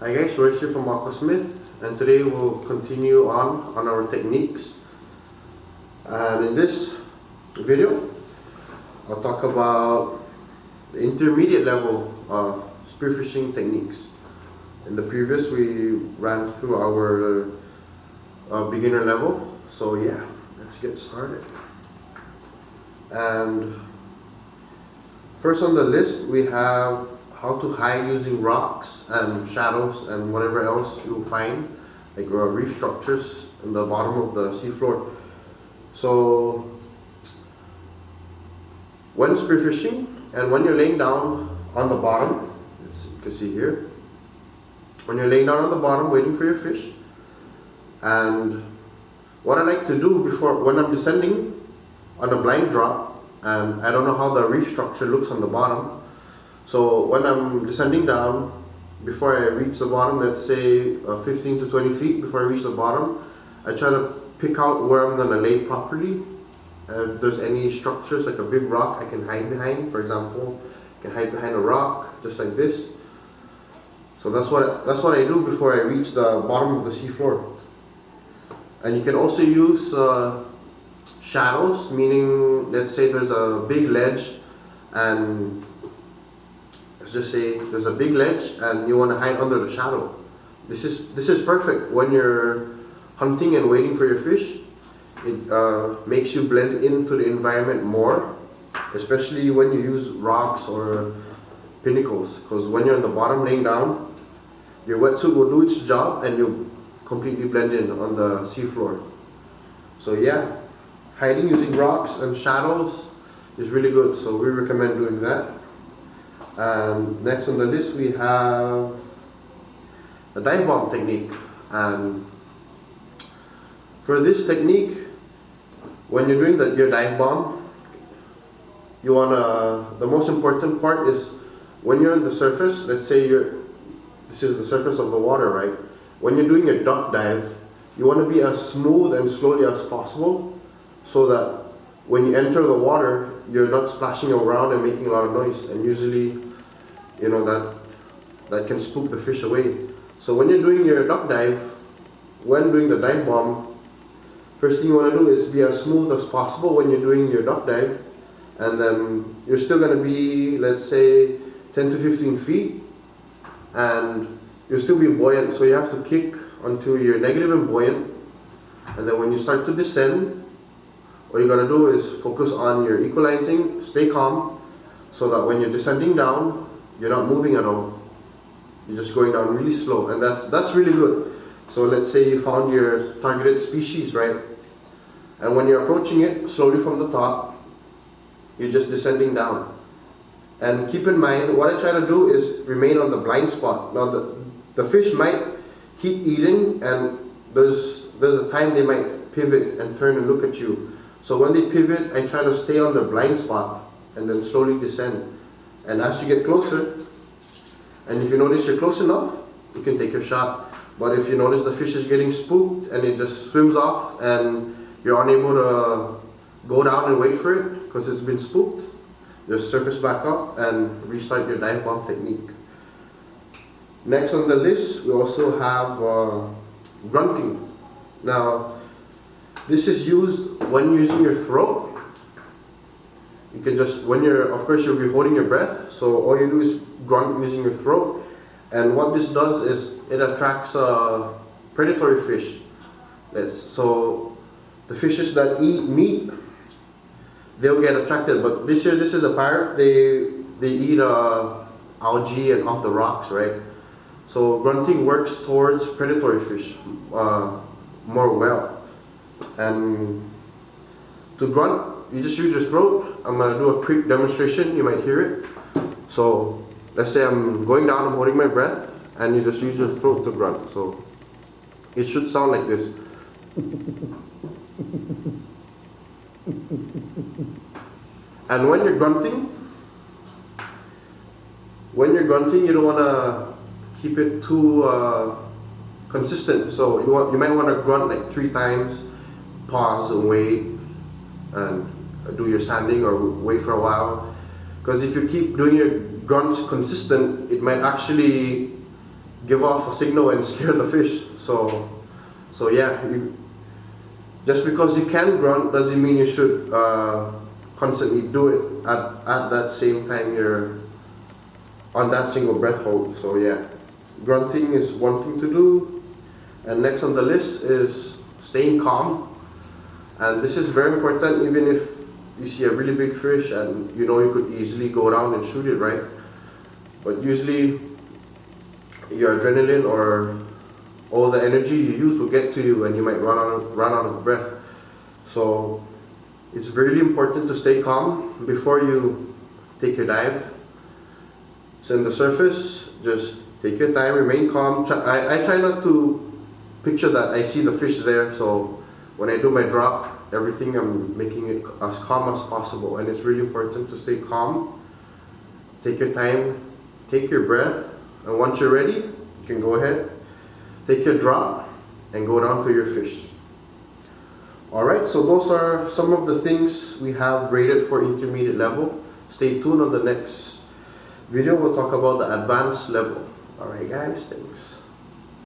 Hi guys, Royce here from AQUASMITH, and today we'll continue on our techniques. And in this video, I'll talk about the intermediate level spearfishing techniques. In the previous, we ran through our beginner level, so yeah, let's get started. And first on the list, we have how to hide using rocks and shadows and whatever else you'll find, like reef structures in the bottom of the seafloor. So when spearfishing and when you're laying down on the bottom, as you can see here, when you're laying down on the bottom waiting for your fish, and what I like to do before, when I'm descending on a blind drop, and I don't know how the reef structure looks on the bottom, so when I'm descending down, before I reach the bottom, let's say 15 to 20 feet before I reach the bottom, I try to pick out where I'm going to lay properly. If there's any structures like a big rock I can hide behind, for example, I can hide behind a rock just like this. So that's what I do before I reach the bottom of the seafloor. And you can also use shadows, meaning let's say there's a big ledge, and let's just say there's a big ledge and you want to hide under the shadow. This is perfect when you're hunting and waiting for your fish. It makes you blend into the environment more, especially when you use rocks or pinnacles, because when you're on the bottom laying down, your wetsuit will do its job and you'll completely blend in on the seafloor. So yeah, hiding using rocks and shadows is really good, so we recommend doing that. And next on the list we have the dive bomb technique. And for this technique, when you're doing your dive bomb, you wanna, the most important part is when you're on the surface. Let's say this is the surface of the water, right? When you're doing a duck dive, you want to be as smooth and slowly as possible, so that when you enter the water, you're not splashing around and making a lot of noise, and usually, you know, that can spook the fish away. So when you're doing your duck dive, when doing the dive bomb, first thing you want to do is be as smooth as possible when you're doing your duck dive, and then you're still going to be, let's say, 10 to 15 feet, and you'll still be buoyant, so you have to kick onto your negative and buoyant, and then when you start to descend, all you gotta do is focus on your equalizing, stay calm, so that when you're descending down, you're not moving at all. You're just going down really slow, and that's really good. So let's say you found your targeted species, right? And when you're approaching it slowly from the top, you're just descending down. And keep in mind, what I try to do is remain on the blind spot. Now the fish might keep eating, and there's a time they might pivot and turn and look at you. So when they pivot, I try to stay on the blind spot and then slowly descend. And as you get closer, and if you notice you're close enough, you can take your shot. But if you notice the fish is getting spooked and it just swims off and you're unable to go down and wait for it because it's been spooked, just surface back up and restart your dive bomb technique. Next on the list, we also have grunting. Now, this is used when using your throat. You can just, of course you'll be holding your breath, so all you do is grunt using your throat. And what this does is it attracts predatory fish. So the fishes that eat meat, they'll get attracted. But this is a pirate. They eat algae and off the rocks, right? So grunting works towards predatory fish more well. And to grunt, you just use your throat. I'm going to do a quick demonstration, you might hear it. So let's say I'm going down, I'm holding my breath, and you just use your throat to grunt. So it should sound like this. And when you're grunting, you don't want to keep it too consistent. So you might want to grunt like 3 times, pause and wait, and do your sanding or wait for a while. Because if you keep doing your grunts consistent, it might actually give off a signal and scare the fish. So yeah, just because you can grunt doesn't mean you should constantly do it at that same time you're on that single breath hold. So yeah, grunting is one thing to do. And next on the list is staying calm. And this is very important even if you see a really big fish and you know you could easily go down and shoot it, right? But usually your adrenaline or all the energy you use will get to you and you might run out of breath. So it's really important to stay calm before you take your dive. So in the surface, just take your time, remain calm. I try not to picture that I see the fish there, so when I do my drop, everything I'm making it as calm as possible. And it's really important to stay calm. Take your time, take your breath, and once you're ready, you can go ahead, take your drop, and go down to your fish. Alright, so those are some of the things we have rated for intermediate level. Stay tuned on the next video, we'll talk about the advanced level. Alright guys, thanks.